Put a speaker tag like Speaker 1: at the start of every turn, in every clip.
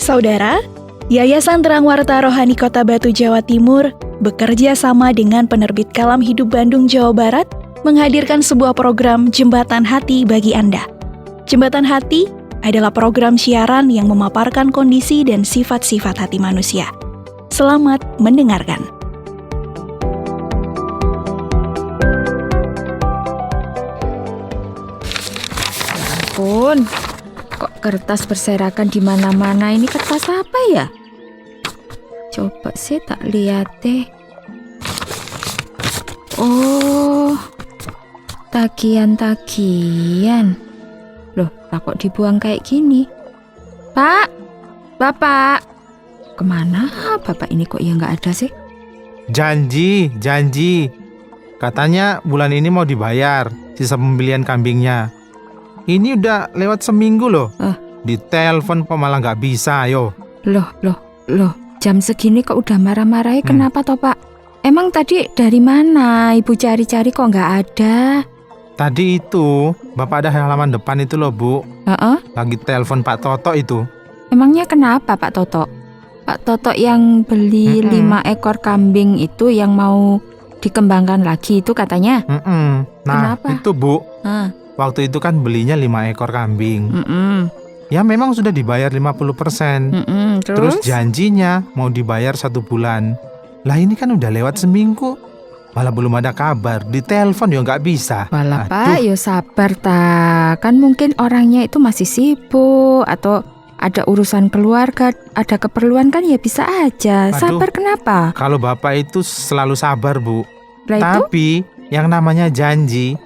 Speaker 1: Saudara, Yayasan Terang Warta Rohani Kota Batu, Jawa Timur bekerja sama dengan penerbit Kalam Hidup Bandung, Jawa Barat menghadirkan sebuah program Jembatan Hati bagi Anda. Jembatan Hati adalah program siaran yang memaparkan kondisi dan sifat-sifat hati manusia. Selamat mendengarkan.
Speaker 2: Ampun, kok kertas berserakan di mana-mana? Ini kertas apa ya? Coba sih tak lihat deh. Oh, tagihan-tagihan. Loh, kok dibuang kayak gini? Pak, Bapak, kemana Bapak ini kok ya nggak ada sih?
Speaker 3: Janji. Katanya bulan ini mau dibayar sisa pembelian kambingnya. Ini udah lewat seminggu loh. Ditelepon kok malah nggak bisa, ayo.
Speaker 2: Loh, jam segini kok udah marah-marahnya kenapa toh Pak? Emang tadi dari mana Ibu cari-cari kok nggak ada?
Speaker 3: Tadi itu, Bapak ada halaman depan itu loh, Bu. Lagi telepon Pak Toto itu.
Speaker 2: Emangnya kenapa Pak Toto? Pak Toto yang beli 5 ekor kambing itu yang mau dikembangkan lagi itu katanya?
Speaker 3: Nah,
Speaker 2: kenapa?
Speaker 3: itu Bu. Waktu itu kan belinya 5 ekor kambing. Ya memang sudah dibayar 50%. Terus janjinya mau dibayar 1 bulan. Lah ini kan udah lewat seminggu, malah belum ada kabar. Ditelepon ya nggak bisa.
Speaker 2: Walah Pak, ya sabar tak. Kan mungkin orangnya itu masih sibuk atau ada urusan keluarga, ada keperluan kan ya bisa aja. Sabar kenapa?
Speaker 3: Kalau Bapak itu selalu sabar, Bu.
Speaker 2: Lah itu?
Speaker 3: Tapi yang namanya janji,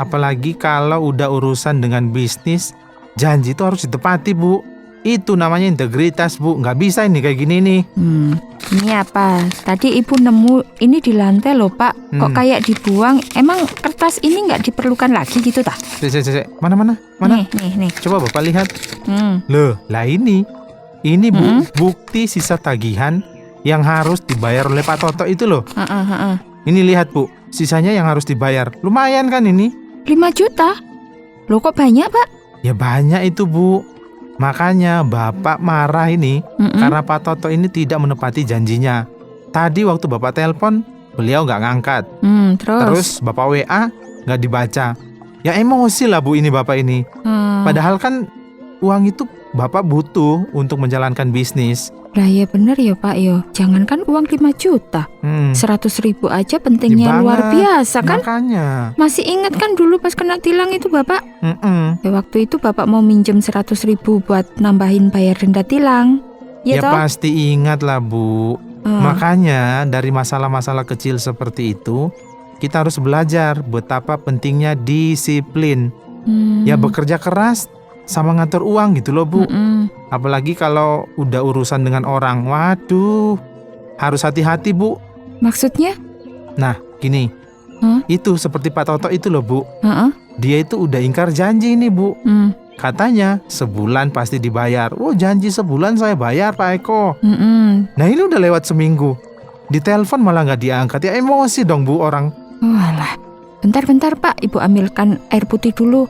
Speaker 3: apalagi kalau udah urusan dengan bisnis, janji itu harus ditepati, Bu. Itu namanya integritas, Bu. Nggak bisa ini kayak gini nih.
Speaker 2: Ini apa? Tadi Ibu nemu ini di lantai loh Pak. Kok kayak dibuang? Emang kertas ini nggak diperlukan lagi gitu tah?
Speaker 3: Mana?
Speaker 2: Nih.
Speaker 3: Coba Bapak lihat. Loh, lah ini Bu, bukti sisa tagihan yang harus dibayar oleh Pak Toto itu loh. Ini lihat Bu, sisanya yang harus dibayar. Lumayan kan ini?
Speaker 2: 5 juta? Loh kok banyak Pak?
Speaker 3: Ya banyak itu Bu. Makanya Bapak marah ini karena Pak Toto ini tidak menepati janjinya. Tadi waktu Bapak telepon, beliau nggak ngangkat. Terus Bapak WA nggak dibaca. Ya emosi lah Bu ini Bapak ini. Padahal kan uang itu Bapak butuh untuk menjalankan bisnis.
Speaker 2: Lah ya bener ya Pak yo. Jangankan uang 5 juta, 100.000 aja pentingnya
Speaker 3: Ya
Speaker 2: luar biasa kan?
Speaker 3: Makanya.
Speaker 2: Masih ingat kan dulu pas kena tilang itu Bapak? Ya waktu itu Bapak mau minjem 100.000 buat nambahin bayar denda tilang.
Speaker 3: Ya
Speaker 2: toh?
Speaker 3: pasti ingat lah Bu. Makanya dari masalah-masalah kecil seperti itu, kita harus belajar betapa pentingnya disiplin. Ya bekerja keras sama ngatur uang gitu loh Bu. Apalagi kalau udah urusan dengan orang, waduh, harus hati-hati Bu.
Speaker 2: Maksudnya?
Speaker 3: Nah gini, itu seperti Pak Toto itu loh Bu. Dia itu udah ingkar janji ini Bu. Katanya sebulan pasti dibayar. Oh janji sebulan saya bayar Pak Eko. Nah ini udah lewat seminggu, ditelepon malah nggak diangkat. Ya emosi dong Bu orang.
Speaker 2: Walah, bentar Pak, Ibu ambilkan air putih dulu.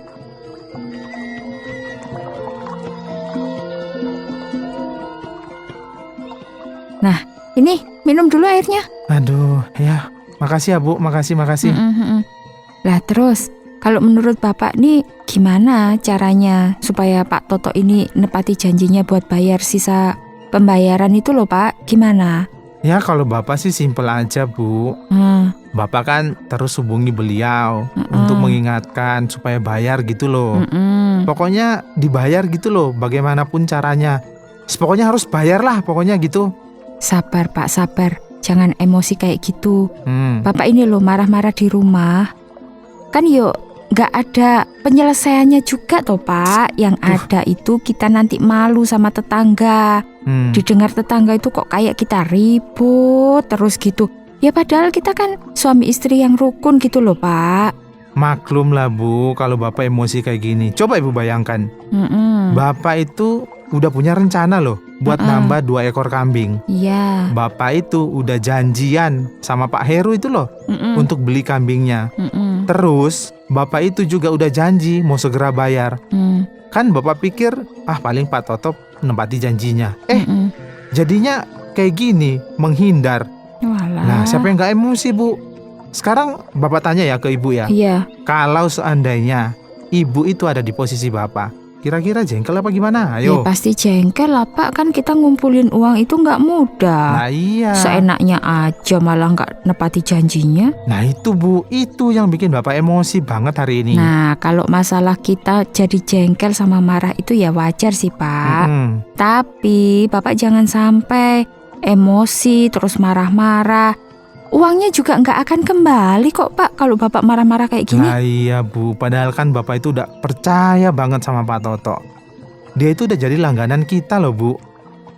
Speaker 2: Nah, ini minum dulu airnya.
Speaker 3: Aduh, ya, makasih ya Bu, makasih.
Speaker 2: Lah terus, kalau menurut Bapak nih gimana caranya supaya Pak Toto ini nepati janjinya buat bayar sisa pembayaran itu loh Pak? Gimana?
Speaker 3: Ya kalau Bapak sih simpel aja Bu. Bapak kan terus hubungi beliau untuk mengingatkan supaya bayar gitu loh. Pokoknya dibayar gitu loh, bagaimanapun caranya. Pokoknya harus bayar lah, pokoknya gitu.
Speaker 2: Sabar Pak, sabar. Jangan emosi kayak gitu. Bapak ini loh marah-marah di rumah. Kan yuk gak ada penyelesaiannya juga toh Pak. Yang ada itu kita nanti malu sama tetangga. Didengar tetangga itu kok kayak kita ribut terus gitu. Ya padahal kita kan suami istri yang rukun gitu loh Pak.
Speaker 3: Maklum lah Bu, kalau Bapak emosi kayak gini. Coba Ibu bayangkan, Bapak itu udah punya rencana loh buat nambah 2 ekor kambing.
Speaker 2: Iya.
Speaker 3: Bapak itu udah janjian sama Pak Heru itu loh untuk beli kambingnya. Terus Bapak itu juga udah janji mau segera bayar. Kan Bapak pikir paling Pak Toto menepati janjinya. Jadinya kayak gini, menghindar.
Speaker 2: Walah.
Speaker 3: Nah, siapa yang gak emosi, Bu? Sekarang Bapak tanya ya ke Ibu ya.
Speaker 2: Iya.
Speaker 3: Kalau seandainya Ibu itu ada di posisi Bapak, kira-kira jengkel apa gimana?
Speaker 2: Ya
Speaker 3: Ayo.
Speaker 2: pasti jengkel lah Pak, kan kita ngumpulin uang itu nggak mudah.
Speaker 3: Nah iya.
Speaker 2: Seenaknya aja malah nggak nepati janjinya.
Speaker 3: Nah itu Bu, itu yang bikin Bapak emosi banget hari ini.
Speaker 2: Nah kalau masalah kita jadi jengkel sama marah itu ya wajar sih Pak. Tapi Bapak jangan sampai emosi terus marah-marah. Uangnya juga nggak akan kembali kok Pak kalau Bapak marah-marah kayak gini.
Speaker 3: Nah iya Bu, padahal kan Bapak itu udah percaya banget sama Pak Toto. Dia itu udah jadi langganan kita loh Bu.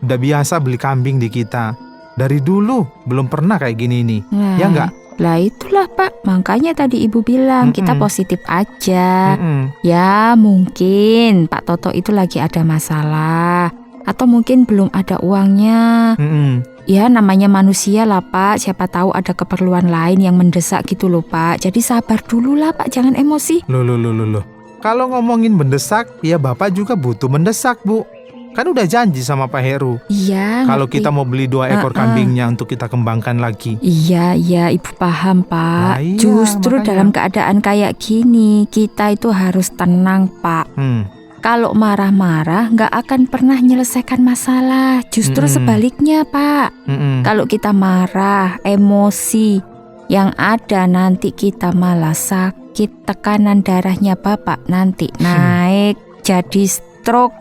Speaker 3: Udah biasa beli kambing di kita. Dari dulu belum pernah kayak gini nih.
Speaker 2: Nah,
Speaker 3: Ya nggak?
Speaker 2: Lah itulah Pak, makanya tadi Ibu bilang kita positif aja. Ya mungkin Pak Toto itu lagi ada masalah. Atau mungkin belum ada uangnya. Ya namanya manusia lah Pak, siapa tahu ada keperluan lain yang mendesak gitu loh Pak. Jadi sabar dulu lah Pak, jangan emosi.
Speaker 3: Loh. Kalau ngomongin mendesak, ya Bapak juga butuh mendesak Bu. Kan udah janji sama Pak Heru.
Speaker 2: Iya.
Speaker 3: Kalau
Speaker 2: ngerti.
Speaker 3: kita mau beli 2 ekor kambingnya untuk kita kembangkan lagi.
Speaker 2: Iya Ibu paham Pak.
Speaker 3: Nah, iya,
Speaker 2: Justru
Speaker 3: makanya.
Speaker 2: dalam keadaan kayak gini kita itu harus tenang Pak. Kalau marah-marah nggak akan pernah menyelesaikan masalah. Justru sebaliknya Pak. Kalau kita marah, emosi, yang ada nanti kita malah sakit. Tekanan darahnya Bapak nanti naik jadi stroke.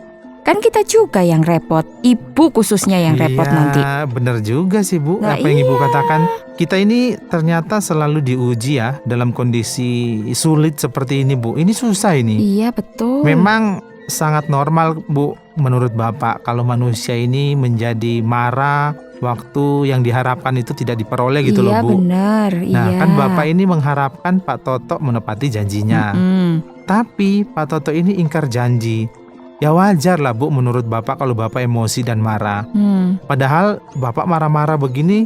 Speaker 2: Kan kita juga yang repot. Ibu khususnya yang repot nanti.
Speaker 3: Iya bener juga sih Bu.
Speaker 2: Nah,
Speaker 3: Apa yang Ibu katakan. Kita ini ternyata selalu diuji ya dalam kondisi sulit seperti ini Bu. Ini susah ini.
Speaker 2: Iya betul.
Speaker 3: Memang sangat normal Bu menurut Bapak kalau manusia ini menjadi marah waktu yang diharapkan itu tidak diperoleh gitu loh Bu.
Speaker 2: Iya benar.
Speaker 3: Nah
Speaker 2: iya.
Speaker 3: kan Bapak ini mengharapkan Pak Toto menepati janjinya. Tapi Pak Toto ini ingkar janji. Ya wajar lah Bu menurut Bapak kalau Bapak emosi dan marah. Padahal Bapak marah-marah begini,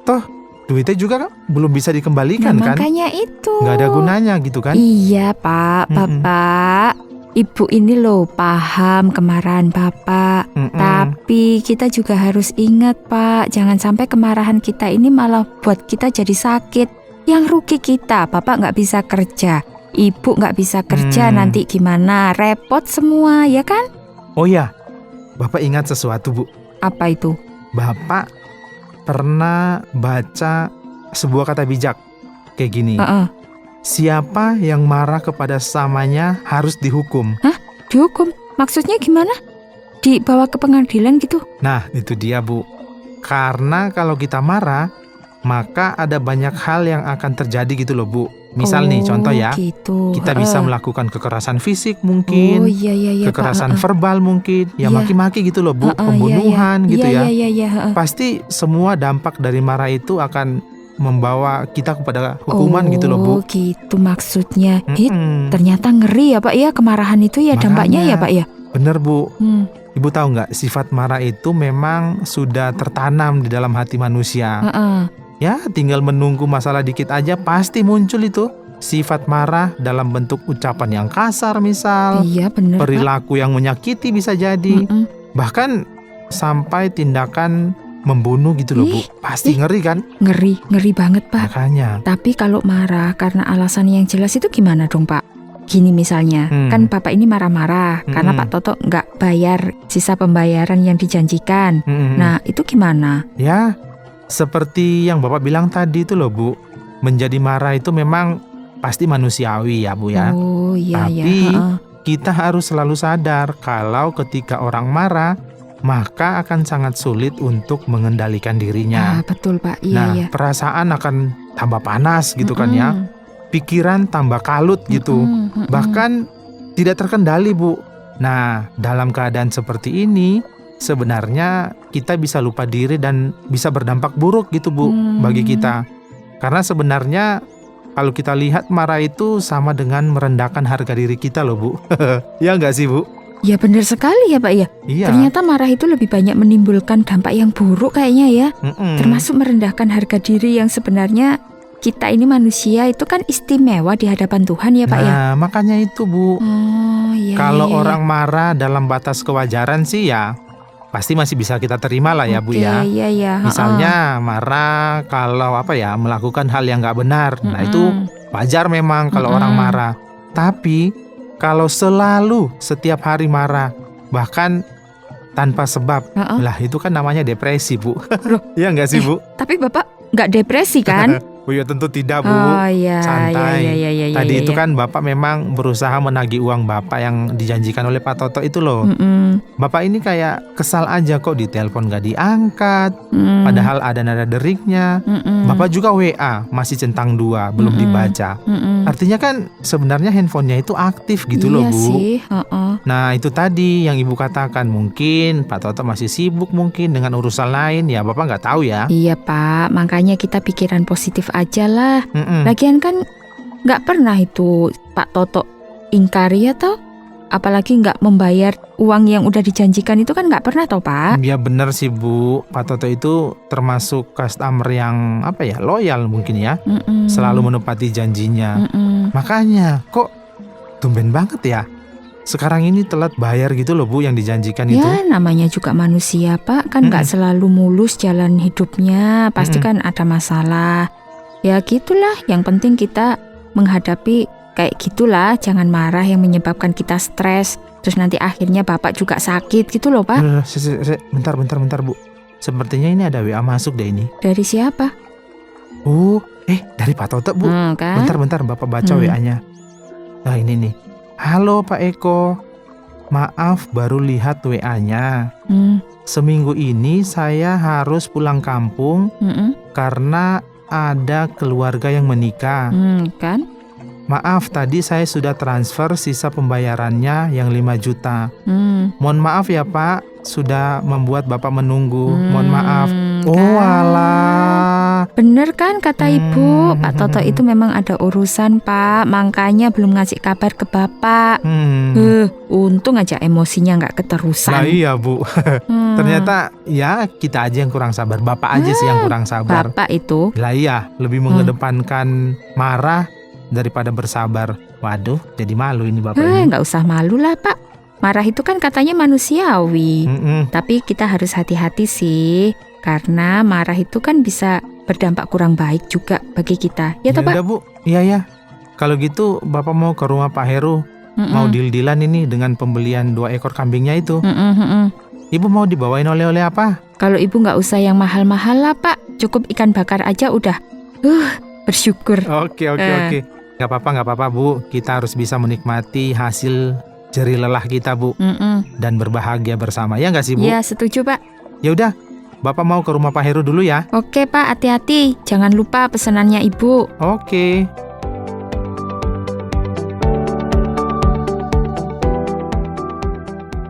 Speaker 3: toh duitnya juga kan belum bisa dikembalikan kan?
Speaker 2: Makanya itu.
Speaker 3: Nggak ada gunanya gitu kan?
Speaker 2: Iya Pak, Bapak. Ibu ini loh paham kemarahan Bapak. Tapi kita juga harus ingat Pak, jangan sampai kemarahan kita ini malah buat kita jadi sakit. Yang rugi kita, Bapak nggak bisa kerja, Ibu nggak bisa kerja, nanti gimana? Repot semua ya kan?
Speaker 3: Oh ya, Bapak ingat sesuatu Bu.
Speaker 2: Apa itu?
Speaker 3: Bapak pernah baca sebuah kata bijak kayak gini. Siapa yang marah kepada sesamanya harus dihukum.
Speaker 2: Hah? Dihukum? Maksudnya gimana? Dibawa ke pengadilan gitu?
Speaker 3: Nah itu dia Bu. Karena kalau kita marah, maka ada banyak hal yang akan terjadi gitu loh Bu. Misal nih contoh ya,
Speaker 2: gitu.
Speaker 3: kita bisa melakukan kekerasan fisik mungkin,
Speaker 2: iya,
Speaker 3: kekerasan
Speaker 2: Pak.
Speaker 3: verbal mungkin, ya
Speaker 2: Iya.
Speaker 3: maki-maki gitu loh Bu, pembunuhan gitu ya.
Speaker 2: Iya.
Speaker 3: Pasti semua dampak dari marah itu akan membawa kita kepada hukuman gitu loh Bu.
Speaker 2: Oh gitu maksudnya.
Speaker 3: Mm-mm.
Speaker 2: Ternyata ngeri ya Pak ya, kemarahan itu ya dampaknya ya Pak ya.
Speaker 3: Bener Bu. Ibu tahu nggak, sifat marah itu memang sudah tertanam di dalam hati manusia. Ya tinggal menunggu masalah dikit aja pasti muncul itu sifat marah dalam bentuk ucapan yang kasar misal.
Speaker 2: Iya bener Pak.
Speaker 3: Perilaku yang menyakiti bisa jadi. Bahkan sampai tindakan membunuh gitu loh Bu. Pasti ngeri kan?
Speaker 2: Ngeri banget Pak.
Speaker 3: Makanya.
Speaker 2: Tapi kalau marah karena alasan yang jelas itu gimana dong Pak? Gini misalnya, kan Bapak ini marah-marah karena Pak Toto nggak bayar sisa pembayaran yang dijanjikan. Nah itu gimana?
Speaker 3: Ya seperti yang Bapak bilang tadi itu loh Bu. Menjadi marah itu memang pasti manusiawi ya Bu ya.
Speaker 2: Oh iya.
Speaker 3: Tapi kita harus selalu sadar kalau ketika orang marah, maka akan sangat sulit untuk mengendalikan dirinya.
Speaker 2: Betul Pak,
Speaker 3: Nah,
Speaker 2: iya.
Speaker 3: perasaan akan tambah panas gitu kan ya. Pikiran tambah kalut gitu. Bahkan tidak terkendali Bu. Nah, dalam keadaan seperti ini, sebenarnya kita bisa lupa diri dan bisa berdampak buruk gitu Bu bagi kita. Karena sebenarnya kalau kita lihat marah itu sama dengan merendahkan harga diri kita loh Bu. Ya nggak sih Bu?
Speaker 2: Ya benar sekali ya Pak ya.
Speaker 3: Iya.
Speaker 2: Ternyata marah itu lebih banyak menimbulkan dampak yang buruk kayaknya ya. Termasuk merendahkan harga diri yang sebenarnya kita ini manusia itu kan istimewa di hadapan Tuhan ya Pak ya.
Speaker 3: Nah makanya itu Bu.
Speaker 2: Oh iya.
Speaker 3: Kalau
Speaker 2: iya.
Speaker 3: orang marah dalam batas kewajaran sih ya pasti masih bisa kita terima lah ya Bu
Speaker 2: Oke,
Speaker 3: ya.
Speaker 2: iya.
Speaker 3: Misalnya marah kalau melakukan hal yang nggak benar. Nah itu wajar memang kalau orang marah. Tapi kalau selalu setiap hari marah, bahkan tanpa sebab, lah itu kan namanya depresi Bu. Iya nggak sih Bu?
Speaker 2: Tapi Bapak nggak depresi kan?
Speaker 3: Oh ya tentu tidak Bu.
Speaker 2: Oh iya,
Speaker 3: Santai.
Speaker 2: iya.
Speaker 3: Tadi itu kan Bapak memang berusaha menagih uang Bapak yang dijanjikan oleh Pak Toto itu loh. Bapak ini kayak kesal aja kok ditelepon gak diangkat, padahal ada nada deriknya. Bapak juga WA masih centang 2 belum dibaca. Artinya kan sebenarnya handphonenya itu aktif gitu loh
Speaker 2: Iya
Speaker 3: Bu.
Speaker 2: sih.
Speaker 3: Nah itu tadi yang Ibu katakan, mungkin Pak Toto masih sibuk mungkin dengan urusan lain, ya Bapak nggak tahu ya.
Speaker 2: Iya Pak, makanya kita pikiran positif aja lah.
Speaker 3: Mm-mm.
Speaker 2: Lagian kan nggak pernah itu Pak Toto ingkari atau apalagi nggak membayar uang yang udah dijanjikan itu kan nggak pernah toh Pak.
Speaker 3: Ya benar sih Bu, Pak Toto itu termasuk customer yang loyal mungkin ya, selalu menepati janjinya. Makanya kok tumben banget ya sekarang ini telat bayar gitu loh Bu yang dijanjikan itu.
Speaker 2: Ya namanya juga manusia Pak, kan nggak selalu mulus jalan hidupnya, pasti kan ada masalah. Ya gitulah, yang penting kita menghadapi kayak gitulah, jangan marah yang menyebabkan kita stres. Terus nanti akhirnya Bapak juga sakit gitu loh Pak.
Speaker 3: Bentar Bu, sepertinya ini ada WA masuk deh ini.
Speaker 2: Dari siapa?
Speaker 3: Dari Pak Toto Bu.
Speaker 2: Kan?
Speaker 3: Bentar Bapak baca WA-nya. Nah ini nih. Halo Pak Eko, maaf baru lihat WA-nya. Seminggu ini saya harus pulang kampung karena ada keluarga yang menikah.
Speaker 2: Kan?
Speaker 3: Maaf tadi saya sudah transfer sisa pembayarannya yang 5 juta. Mohon maaf ya Pak, sudah membuat Bapak menunggu. Mohon maaf. Oh alah.
Speaker 2: Bener kan kata Ibu, Pak Toto itu memang ada urusan Pak, makanya belum ngasih kabar ke Bapak. Untung aja emosinya nggak keterusan.
Speaker 3: Nah iya Bu. Ternyata ya kita aja yang kurang sabar, Bapak aja sih yang kurang sabar.
Speaker 2: Bapak itu.
Speaker 3: Lah iya, lebih mengedepankan marah daripada bersabar. Waduh, jadi malu ini Bapak ini.
Speaker 2: Nggak usah malu lah Pak. Marah itu kan katanya manusiawi. Tapi kita harus hati-hati sih, karena marah itu kan bisa berdampak kurang baik juga bagi kita. Ya toh Pak?
Speaker 3: Udah Bu, iya. Kalau gitu Bapak mau ke rumah Pak Heru, mau deal-dealan ini dengan pembelian 2 ekor kambingnya itu. Ibu mau dibawain oleh-oleh apa?
Speaker 2: Kalau Ibu nggak usah yang mahal-mahal lah Pak, cukup ikan bakar aja udah. Bersyukur.
Speaker 3: Oke. Gak apa-apa Bu, kita harus bisa menikmati hasil jerih lelah kita Bu, dan berbahagia bersama, ya nggak sih Bu?
Speaker 2: Iya setuju Pak.
Speaker 3: Ya udah, Bapak mau ke rumah Pak Heru dulu ya.
Speaker 2: Oke Pak, hati-hati, jangan lupa pesanannya Ibu.
Speaker 3: Oke.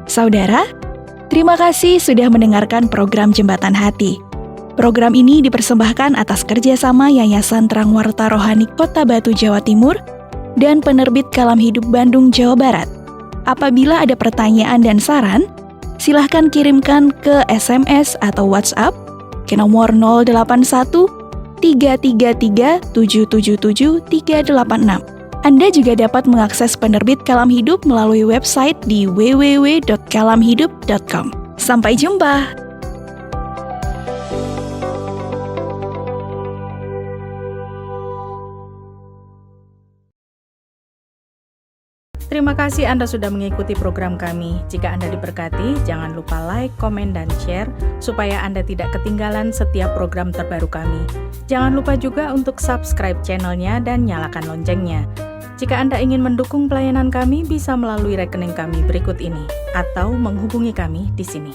Speaker 1: Saudara, terima kasih sudah mendengarkan program Jembatan Hati. Program ini dipersembahkan atas kerjasama Yayasan Terang Warta Rohani Kota Batu, Jawa Timur, dan Penerbit Kalam Hidup Bandung, Jawa Barat. Apabila ada pertanyaan dan saran, silahkan kirimkan ke SMS atau WhatsApp ke nomor 081 333 777 386. Anda juga dapat mengakses Penerbit Kalam Hidup melalui website di www.kalamhidup.com. Sampai jumpa!
Speaker 4: Terima kasih Anda sudah mengikuti program kami. Jika Anda diberkati, jangan lupa like, komen, dan share supaya Anda tidak ketinggalan setiap program terbaru kami. Jangan lupa juga untuk subscribe channelnya dan nyalakan loncengnya. Jika Anda ingin mendukung pelayanan kami, bisa melalui rekening kami berikut ini atau menghubungi kami di sini.